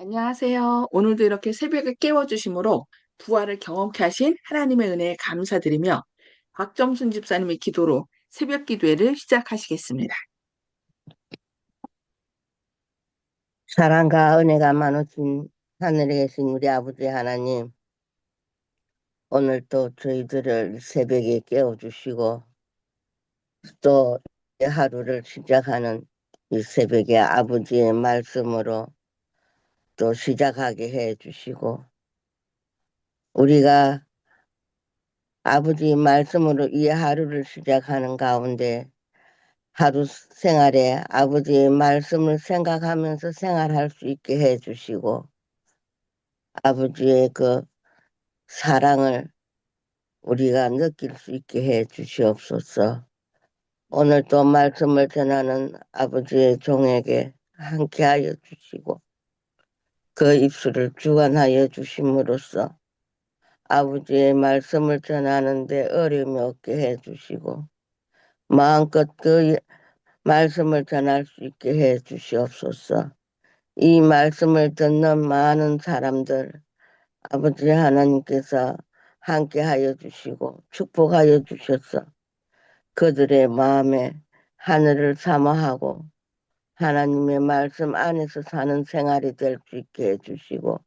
안녕하세요. 오늘도 이렇게 새벽에 깨워주심으로 부활을 경험케 하신 하나님의 은혜에 감사드리며 박정순 집사님의 기도로 새벽 기도회를 시작하시겠습니다. 사랑과 은혜가 많으신 하늘에 계신 우리 아버지 하나님, 오늘 또 저희들을 새벽에 깨워주시고 또 이 하루를 시작하는 이 새벽에 아버지의 말씀으로 또 시작하게 해 주시고 우리가 아버지의 말씀으로 이 하루를 시작하는 가운데 하루 생활에 아버지의 말씀을 생각하면서 생활할 수 있게 해 주시고 아버지의 그 사랑을 우리가 느낄 수 있게 해 주시옵소서. 오늘 또 말씀을 전하는 아버지의 종에게 함께하여 주시고 그 입술을 주관하여 주심으로써 아버지의 말씀을 전하는데 어려움이 없게 해 주시고 마음껏 그 말씀을 전할 수 있게 해 주시옵소서. 이 말씀을 듣는 많은 사람들 아버지 하나님께서 함께하여 주시고 축복하여 주셔서 그들의 마음에 하늘을 사모하고 하나님의 말씀 안에서 사는 생활이 될 수 있게 해주시고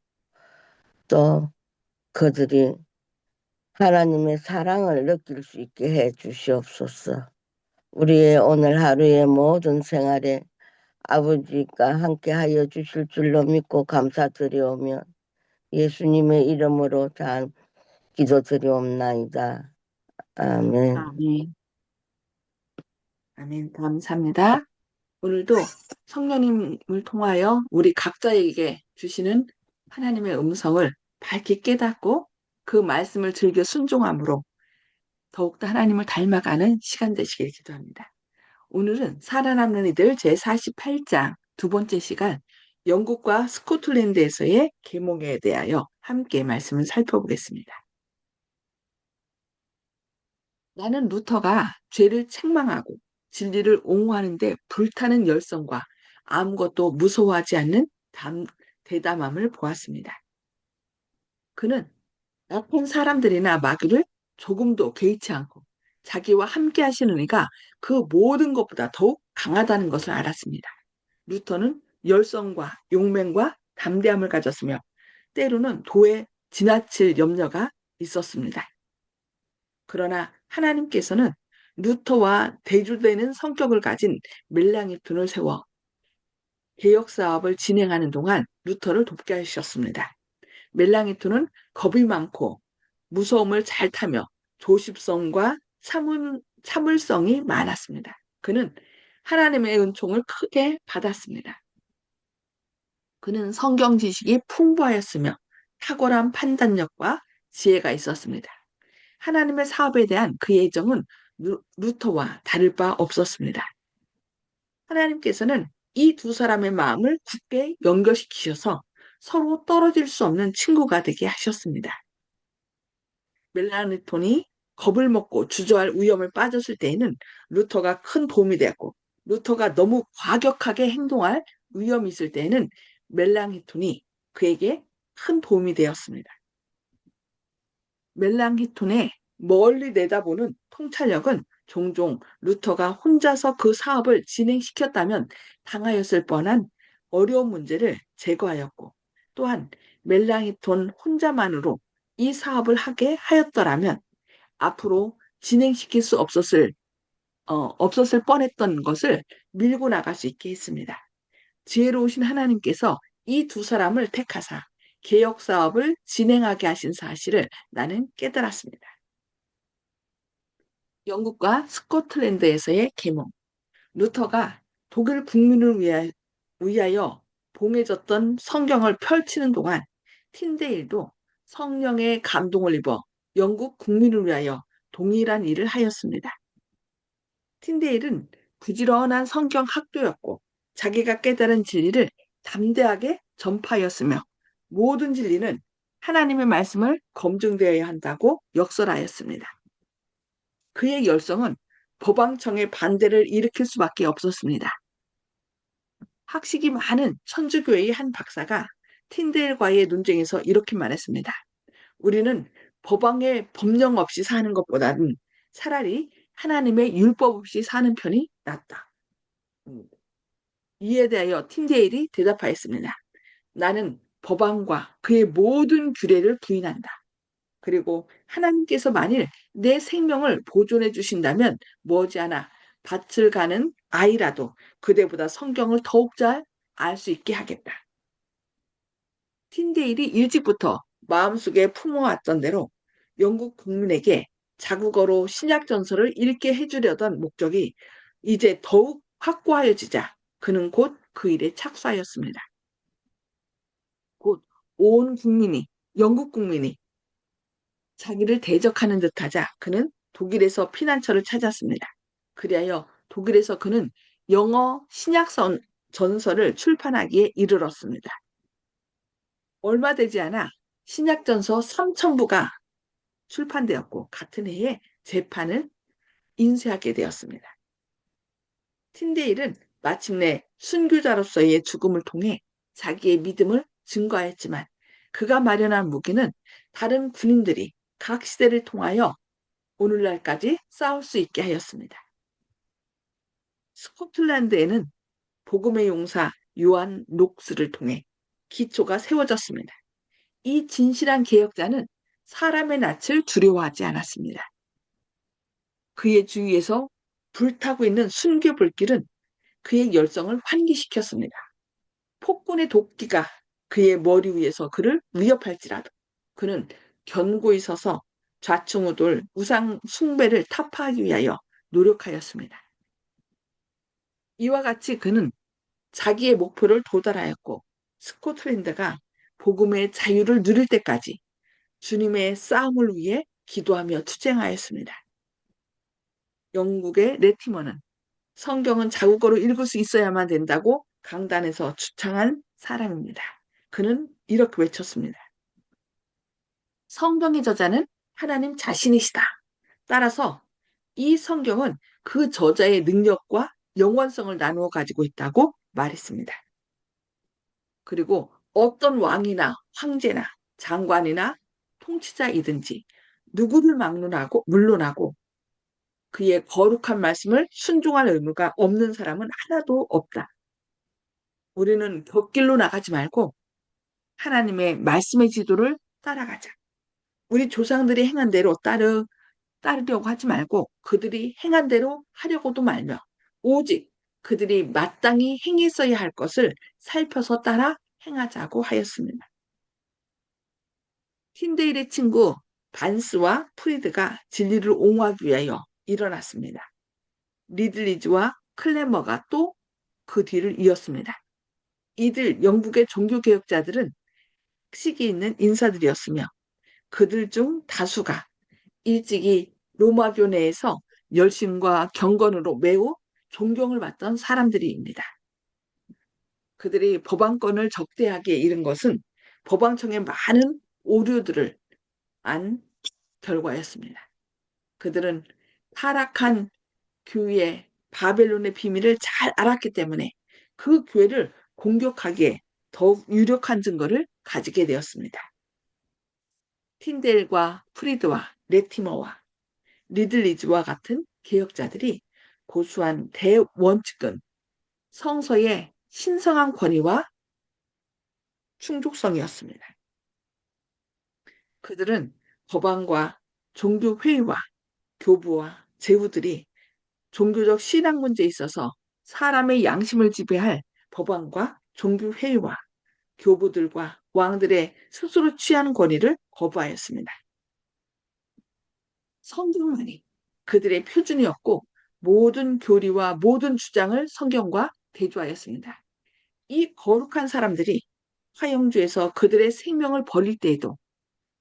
또 그들이 하나님의 사랑을 느낄 수 있게 해 주시옵소서. 우리의 오늘 하루의 모든 생활에 아버지가 함께 하여 주실 줄로 믿고 감사드리오며 예수님의 이름으로 잘 기도드리옵나이다. 아멘. 아멘. 아멘. 감사합니다. 오늘도 성령님을 통하여 우리 각자에게 주시는 하나님의 음성을 밝게 깨닫고 그 말씀을 즐겨 순종함으로 더욱더 하나님을 닮아가는 시간 되시길 기도합니다. 오늘은 살아남는 이들 제48장 두 번째 시간 영국과 스코틀랜드에서의 계몽에 대하여 함께 말씀을 살펴보겠습니다. 나는 루터가 죄를 책망하고 진리를 옹호하는데 불타는 열성과 아무것도 무서워하지 않는 대담함을 보았습니다. 그는 나쁜 사람들이나 마귀를 조금도 개의치 않고 자기와 함께 하시는 이가 그 모든 것보다 더욱 강하다는 것을 알았습니다. 루터는 열성과 용맹과 담대함을 가졌으며 때로는 도에 지나칠 염려가 있었습니다. 그러나 하나님께서는 루터와 대조되는 성격을 가진 멜랑이톤을 세워 개혁 사업을 진행하는 동안 루터를 돕게 하셨습니다. 멜랑이톤은 겁이 많고 무서움을 잘 타며 조심성과 참을성이 많았습니다. 그는 하나님의 은총을 크게 받았습니다. 그는 성경 지식이 풍부하였으며 탁월한 판단력과 지혜가 있었습니다. 하나님의 사업에 대한 그의 애정은 루터와 다를 바 없었습니다. 하나님께서는 이 두 사람의 마음을 굳게 연결시키셔서 서로 떨어질 수 없는 친구가 되게 하셨습니다. 멜라니톤이 겁을 먹고 주저할 위험을 빠졌을 때에는 루터가 큰 도움이 되었고 루터가 너무 과격하게 행동할 위험이 있을 때에는 멜랑히톤이 그에게 큰 도움이 되었습니다. 멜랑히톤의 멀리 내다보는 통찰력은 종종 루터가 혼자서 그 사업을 진행시켰다면 당하였을 뻔한 어려운 문제를 제거하였고 또한 멜랑히톤 혼자만으로 이 사업을 하게 하였더라면 앞으로 진행시킬 수 없었을 뻔했던 것을 밀고 나갈 수 있게 했습니다. 지혜로우신 하나님께서 이 두 사람을 택하사 개혁 사업을 진행하게 하신 사실을 나는 깨달았습니다. 영국과 스코틀랜드에서의 계몽. 루터가 독일 국민을 위하여 봉해졌던 성경을 펼치는 동안 틴데일도 성령의 감동을 입어 영국 국민을 위하여 동일한 일을 하였습니다. 틴데일은 부지런한 성경 학도였고 자기가 깨달은 진리를 담대하게 전파하였으며 모든 진리는 하나님의 말씀을 검증되어야 한다고 역설하였습니다. 그의 열성은 법왕청의 반대를 일으킬 수밖에 없었습니다. 학식이 많은 천주교회의 한 박사가 틴델과의 논쟁에서 이렇게 말했습니다. 우리는 법왕의 법령 없이 사는 것보다는 차라리 하나님의 율법 없이 사는 편이 낫다. 음, 이에 대하여 틴데일이 대답하였습니다. 나는 법왕과 그의 모든 규례를 부인한다. 그리고 하나님께서 만일 내 생명을 보존해 주신다면 머지않아 밭을 가는 아이라도 그대보다 성경을 더욱 잘 알 수 있게 하겠다. 틴데일이 일찍부터 마음속에 품어왔던 대로 영국 국민에게 자국어로 신약 전서를 읽게 해주려던 목적이 이제 더욱 확고하여지자 그는 곧 그 일에 착수하였습니다. 곧 온 국민이, 영국 국민이 자기를 대적하는 듯하자 그는 독일에서 피난처를 찾았습니다. 그리하여 독일에서 그는 영어 신약 전서를 출판하기에 이르렀습니다. 얼마 되지 않아 신약전서 3천부가 출판되었고 같은 해에 재판을 인쇄하게 되었습니다. 틴데일은 마침내 순교자로서의 죽음을 통해 자기의 믿음을 증거하였지만 그가 마련한 무기는 다른 군인들이 각 시대를 통하여 오늘날까지 싸울 수 있게 하였습니다. 스코틀랜드에는 복음의 용사 요한 녹스를 통해 기초가 세워졌습니다. 이 진실한 개혁자는 사람의 낯을 두려워하지 않았습니다. 그의 주위에서 불타고 있는 순교 불길은 그의 열성을 환기시켰습니다. 폭군의 도끼가 그의 머리 위에서 그를 위협할지라도 그는 견고히 서서 좌충우돌 우상 숭배를 타파하기 위하여 노력하였습니다. 이와 같이 그는 자기의 목표를 도달하였고 스코틀랜드가 복음의 자유를 누릴 때까지 주님의 싸움을 위해 기도하며 투쟁하였습니다. 영국의 레티머는 성경은 자국어로 읽을 수 있어야만 된다고 강단에서 주창한 사람입니다. 그는 이렇게 외쳤습니다. 성경의 저자는 하나님 자신이시다. 따라서 이 성경은 그 저자의 능력과 영원성을 나누어 가지고 있다고 말했습니다. 그리고 어떤 왕이나 황제나 장관이나 통치자이든지 누구를 물론하고 그의 거룩한 말씀을 순종할 의무가 없는 사람은 하나도 없다. 우리는 곁길로 나가지 말고 하나님의 말씀의 지도를 따라가자. 우리 조상들이 행한 대로 따르려고 하지 말고 그들이 행한 대로 하려고도 말며 오직 그들이 마땅히 행했어야 할 것을 살펴서 따라 행하자고 하였습니다. 틴데일의 친구 반스와 프리드가 진리를 옹호하기 위하여 일어났습니다. 리들리즈와 클레머가 또 그 뒤를 이었습니다. 이들 영국의 종교개혁자들은 식이 있는 인사들이었으며 그들 중 다수가 일찍이 로마교 내에서 열심과 경건으로 매우 존경을 받던 사람들입니다. 그들이 법안권을 적대하게 이른 것은 법왕청의 많은 오류들을 안 결과였습니다. 그들은 타락한 교회의 바벨론의 비밀을 잘 알았기 때문에 그 교회를 공격하기에 더욱 유력한 증거를 가지게 되었습니다. 틴델과 프리드와 레티머와 리들리즈와 같은 개혁자들이 고수한 대원칙은 성서의 신성한 권위와 충족성이었습니다. 그들은 법안과 종교회의와 교부와 제후들이 종교적 신앙 문제에 있어서 사람의 양심을 지배할 법안과 종교회의와 교부들과 왕들의 스스로 취하는 권위를 거부하였습니다. 성경만이 그들의 표준이었고 모든 교리와 모든 주장을 성경과 대조하였습니다. 이 거룩한 사람들이 화영주에서 그들의 생명을 버릴 때에도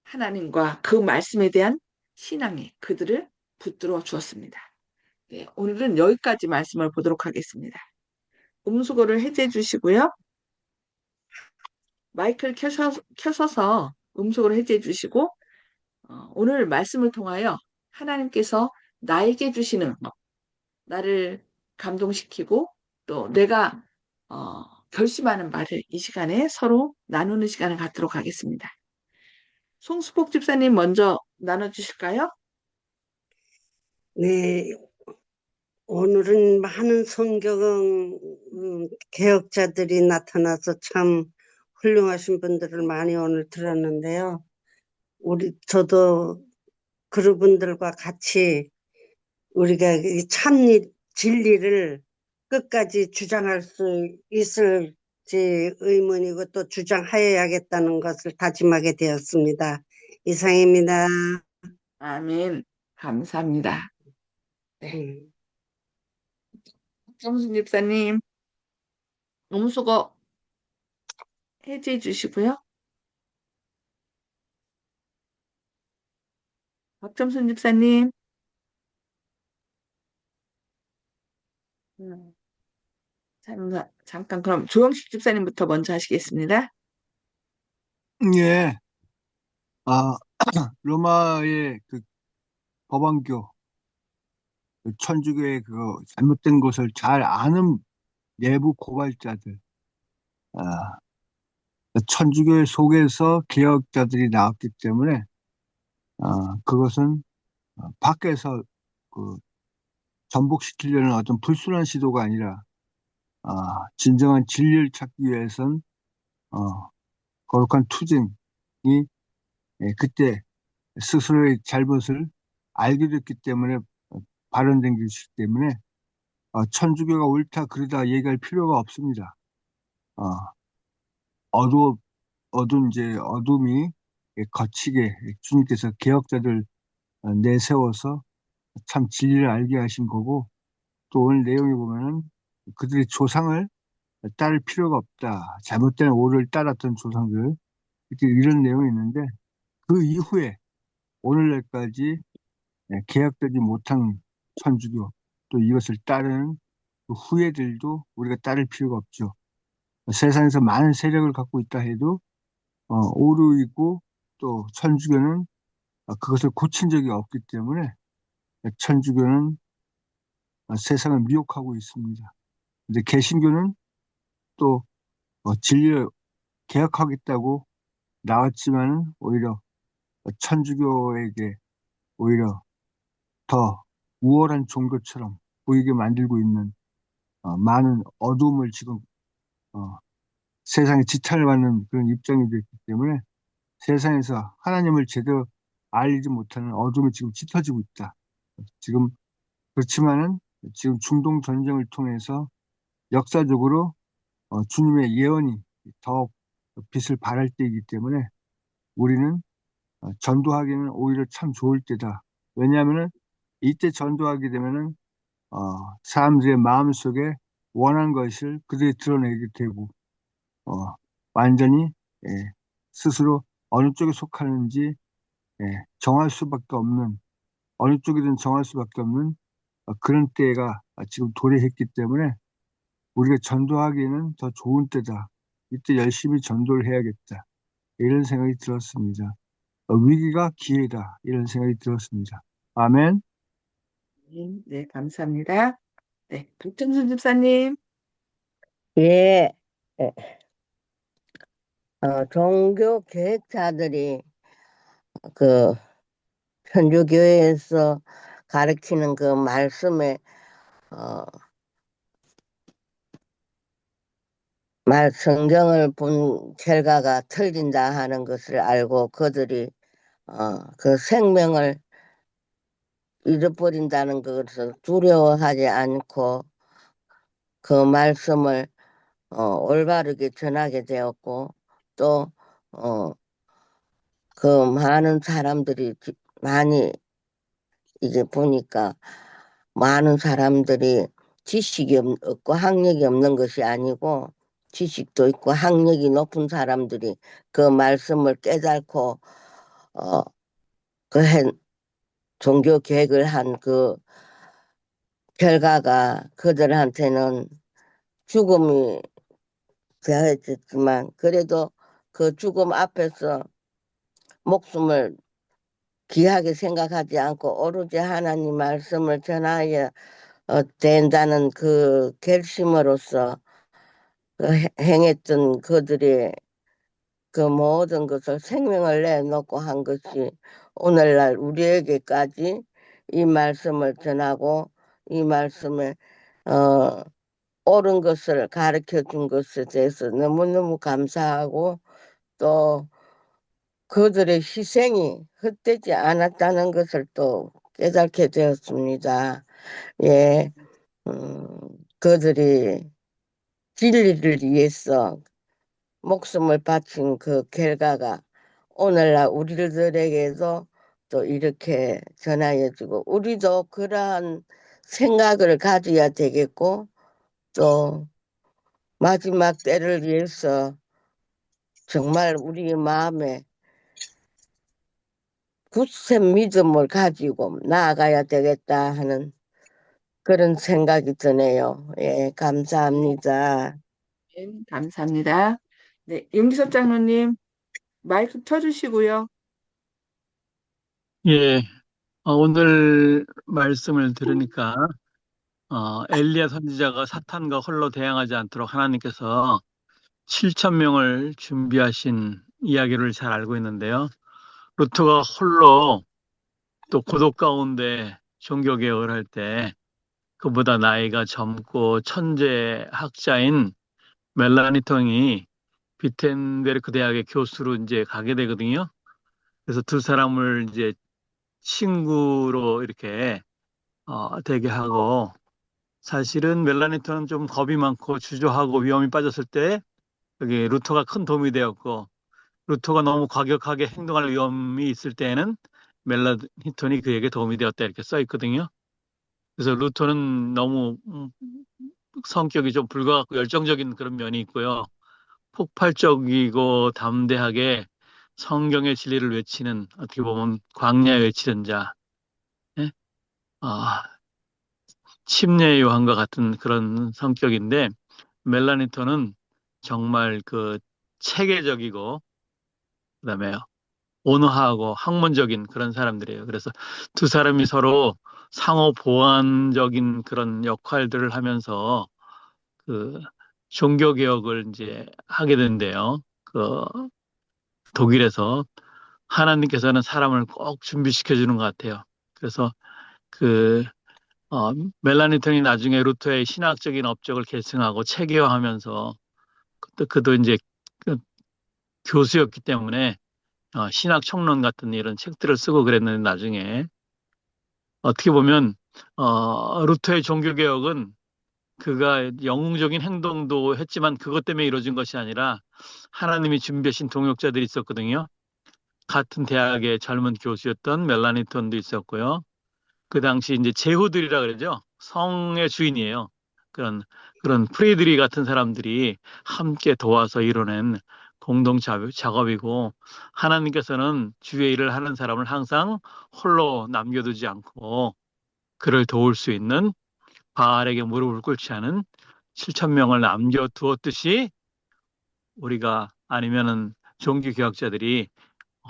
하나님과 그 말씀에 대한 신앙이 그들을 붙들어 주었습니다. 네, 오늘은 여기까지 말씀을 보도록 하겠습니다. 음수거를 해제해 주시고요. 마이크를 켜셔서 음소거를 해제해 주시고 오늘 말씀을 통하여 하나님께서 나에게 주시는 것, 나를 감동시키고 또 내가 어, 결심하는 말을 이 시간에 서로 나누는 시간을 갖도록 하겠습니다. 송수복 집사님 먼저 나눠주실까요? 네, 오늘은 많은 성경 개혁자들이 나타나서 참 훌륭하신 분들을 많이 오늘 들었는데요. 저도 그분들과 같이 우리가 이 진리를 끝까지 주장할 수 있을지 의문이고 또 주장하여야겠다는 것을 다짐하게 되었습니다. 이상입니다. 아멘. 감사합니다. 네. 음. 정순 집사님, 너무 수고 해제해 주시고요. 박정순 집사님, 음, 잠깐 그럼 조영식 집사님부터 먼저 하시겠습니다. 예, 아, 로마의 그 법왕교, 그 천주교의 그 잘못된 것을 잘 아는 내부 고발자들, 아, 천주교 속에서 개혁자들이 나왔기 때문에, 그것은 밖에서 그 전복시키려는 어떤 불순한 시도가 아니라, 진정한 진리를 찾기 위해선, 어, 거룩한 투쟁이, 그때 스스로의 잘못을 알게 됐기 때문에 발언된 것이기 때문에 천주교가 옳다 그르다 얘기할 필요가 없습니다. 어, 어두 어두운 이제 어둠이 거치게 주님께서 개혁자들 내세워서 참 진리를 알게 하신 거고 또 오늘 내용에 보면은 그들의 조상을 따를 필요가 없다. 잘못된 오를 따랐던 조상들 이렇게 이런 내용이 있는데 그 이후에 오늘날까지 개혁되지 못한 천주교 또 이것을 따르는 그 후예들도 우리가 따를 필요가 없죠. 세상에서 많은 세력을 갖고 있다 해도 오류이고 또 천주교는 그것을 고친 적이 없기 때문에 천주교는 세상을 미혹하고 있습니다. 근데 개신교는 또 진리를 개혁하겠다고 나왔지만은 오히려 천주교에게 오히려 더 우월한 종교처럼 보이게 만들고 있는 많은 어둠을 지금 어, 세상에 지탄을 받는 그런 입장이 됐기 때문에 세상에서 하나님을 제대로 알지 못하는 어둠이 지금 짙어지고 있다. 지금 그렇지만은 지금 중동 전쟁을 통해서 역사적으로 주님의 예언이 더 빛을 발할 때이기 때문에 우리는 전도하기는 오히려 참 좋을 때다. 왜냐하면은 이때 전도하게 되면은 사람들의 마음속에 원한 것을 그들이 드러내게 되고 완전히 예, 스스로 어느 쪽에 속하는지 정할 수밖에 없는 어느 쪽이든 정할 수밖에 없는 그런 때가 지금 도래했기 때문에 우리가 전도하기에는 더 좋은 때다. 이때 열심히 전도를 해야겠다. 이런 생각이 들었습니다. 위기가 기회다. 이런 생각이 들었습니다. 아멘. 네, 감사합니다. 네, 박정순 집사님, 예, 예, 종교 개혁자들이 그 천주교에서 가르치는 그 말씀에 어, 말 성경을 본 결과가 틀린다 하는 것을 알고 그들이 그 생명을 잃어버린다는 것을 두려워하지 않고 그 말씀을 올바르게 전하게 되었고 또 어, 그 많은 사람들이 많이 이제 보니까 많은 사람들이 지식이 없고 학력이 없는 것이 아니고 지식도 있고 학력이 높은 사람들이 그 말씀을 깨닫고 어, 그 종교 개혁을 한 그 결과가 그들한테는 죽음이 되어졌지만 그래도 그 죽음 앞에서 목숨을 귀하게 생각하지 않고 오로지 하나님 말씀을 전하여 된다는 그 결심으로써 행했던 그들의 그 모든 것을 생명을 내놓고 한 것이 오늘날 우리에게까지 이 말씀을 전하고 이 말씀을 어, 옳은 것을 가르쳐 준 것에 대해서 너무너무 감사하고 또 그들의 희생이 헛되지 않았다는 것을 또 깨닫게 되었습니다. 예, 음, 그들이 진리를 위해서 목숨을 바친 그 결과가 오늘날 우리들에게도 또 이렇게 전하여지고 우리도 그러한 생각을 가져야 되겠고 또 마지막 때를 위해서 정말 우리의 마음에 굳센 믿음을 가지고 나아가야 되겠다 하는 그런 생각이 드네요. 예, 감사합니다. 네, 감사합니다. 네, 윤기섭 장로님, 마이크 켜주시고요. 예, 오늘 말씀을 들으니까 엘리야 선지자가 사탄과 홀로 대항하지 않도록 하나님께서 7천 명을 준비하신 이야기를 잘 알고 있는데요. 루트가 홀로 또 고독 가운데 종교개혁을 할 때 그보다 나이가 젊고 천재 학자인 멜라니통이 비텐베르크 대학의 교수로 이제 가게 되거든요. 그래서 두 사람을 이제 친구로 이렇게 되게 하고 사실은 멜라니터는 좀 겁이 많고 주저하고 위험이 빠졌을 때 여기 루터가 큰 도움이 되었고 루터가 너무 과격하게 행동할 위험이 있을 때에는 멜라니턴이 그에게 도움이 되었다 이렇게 써 있거든요. 그래서 루터는 너무 성격이 좀 불같고 열정적인 그런 면이 있고요. 폭발적이고 담대하게 성경의 진리를 외치는 어떻게 보면 광야에 외치는 자, 예? 아, 침례 요한과 같은 그런 성격인데 멜라니터는 정말 그 체계적이고 그다음에 온화하고 학문적인 그런 사람들이에요. 그래서 두 사람이 서로 상호 보완적인 그런 역할들을 하면서 그 종교 개혁을 이제 하게 된대요. 그 독일에서 하나님께서는 사람을 꼭 준비시켜 주는 것 같아요. 그래서 그 멜라니턴이 나중에 루터의 신학적인 업적을 계승하고 체계화하면서 그도 이제 그 교수였기 때문에 신학 총론 같은 이런 책들을 쓰고 그랬는데 나중에 어떻게 보면 루터의 종교개혁은 그가 영웅적인 행동도 했지만 그것 때문에 이루어진 것이 아니라 하나님이 준비하신 동역자들이 있었거든요. 같은 대학의 젊은 교수였던 멜라니톤도 있었고요. 그 당시 이제 제후들이라 그러죠. 성의 주인이에요. 그런 프리드리 같은 사람들이 함께 도와서 이뤄낸 공동 작업이고 하나님께서는 주의 일을 하는 사람을 항상 홀로 남겨두지 않고 그를 도울 수 있는 바알에게 무릎을 꿇지 않은 7천 명을 남겨두었듯이 우리가 아니면은 종교 개혁자들이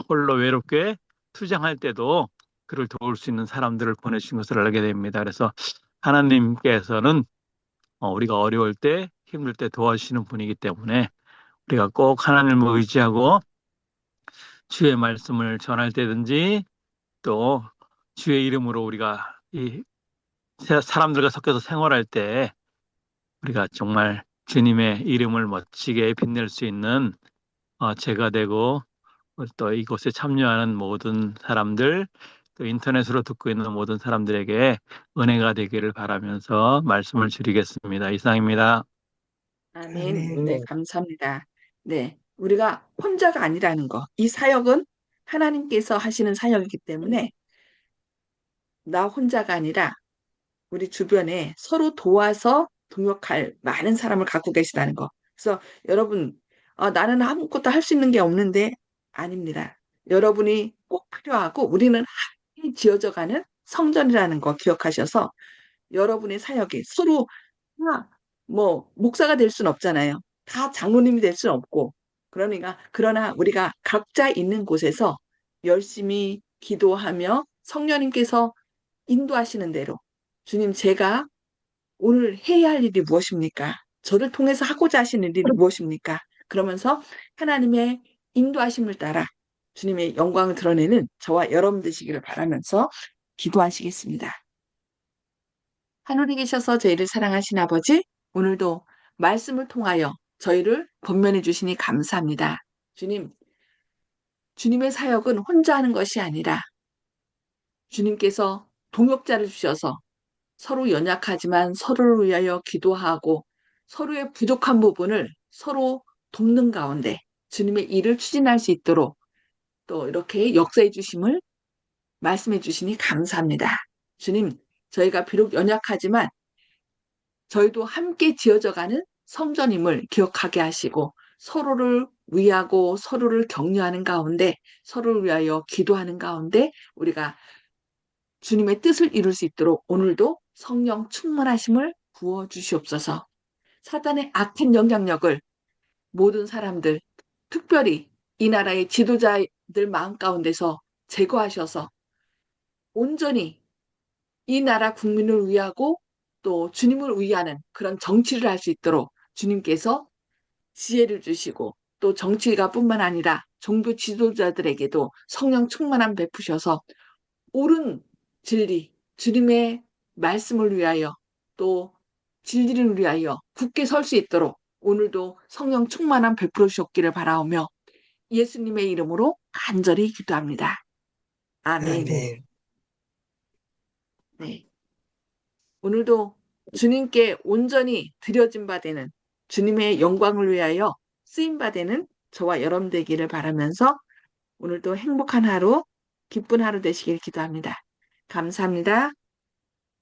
홀로 외롭게 투쟁할 때도 그를 도울 수 있는 사람들을 보내신 것을 알게 됩니다. 그래서 하나님께서는 우리가 어려울 때, 힘들 때 도와주시는 분이기 때문에 우리가 꼭 하나님을 의지하고 주의 말씀을 전할 때든지 또 주의 이름으로 우리가 이 사람들과 섞여서 생활할 때 우리가 정말 주님의 이름을 멋지게 빛낼 수 있는 제가 되고 또 이곳에 참여하는 모든 사람들, 또 인터넷으로 듣고 있는 모든 사람들에게 은혜가 되기를 바라면서 말씀을 드리겠습니다. 이상입니다. 아멘. 아멘. 네, 예, 감사합니다. 네, 우리가 혼자가 아니라는 거. 이 사역은 하나님께서 하시는 사역이기 때문에 나 혼자가 아니라 우리 주변에 서로 도와서 동역할 많은 사람을 갖고 계시다는 거. 그래서 여러분, 나는 아무것도 할 수 있는 게 없는데 아닙니다. 여러분이 꼭 필요하고 우리는 함께 지어져가는 성전이라는 거 기억하셔서 여러분의 사역에 서로 다 뭐 목사가 될 수는 없잖아요. 다 장로님이 될 수는 없고 그러나 우리가 각자 있는 곳에서 열심히 기도하며 성령님께서 인도하시는 대로 주님 제가 오늘 해야 할 일이 무엇입니까? 저를 통해서 하고자 하시는 일이 무엇입니까? 그러면서 하나님의 인도하심을 따라 주님의 영광을 드러내는 저와 여러분 되시기를 바라면서 기도하시겠습니다. 하늘에 계셔서 저희를 사랑하신 아버지, 오늘도 말씀을 통하여 저희를 권면해 주시니 감사합니다. 주님, 주님의 사역은 혼자 하는 것이 아니라 주님께서 동역자를 주셔서 서로 연약하지만 서로를 위하여 기도하고 서로의 부족한 부분을 서로 돕는 가운데 주님의 일을 추진할 수 있도록 또 이렇게 역사해 주심을 말씀해 주시니 감사합니다. 주님, 저희가 비록 연약하지만 저희도 함께 지어져가는 성전임을 기억하게 하시고 서로를 위하고 서로를 격려하는 가운데 서로를 위하여 기도하는 가운데 우리가 주님의 뜻을 이룰 수 있도록 오늘도 성령 충만하심을 부어 주시옵소서. 사단의 악한 영향력을 모든 사람들, 특별히 이 나라의 지도자들 마음 가운데서 제거하셔서 온전히 이 나라 국민을 위하고 또 주님을 위하는 그런 정치를 할 수 있도록 주님께서 지혜를 주시고 또 정치가뿐만 아니라 종교 지도자들에게도 성령 충만함 베푸셔서 옳은 진리, 주님의 말씀을 위하여 또 진리를 위하여 굳게 설 수 있도록 오늘도 성령 충만함 베풀어 주셨기를 바라오며 예수님의 이름으로 간절히 기도합니다. 아멘. 아멘. 네. 오늘도 주님께 온전히 드려진 바 되는 주님의 영광을 위하여 쓰임 바 되는 저와 여러분 되기를 바라면서 오늘도 행복한 하루, 기쁜 하루 되시길 기도합니다. 감사합니다.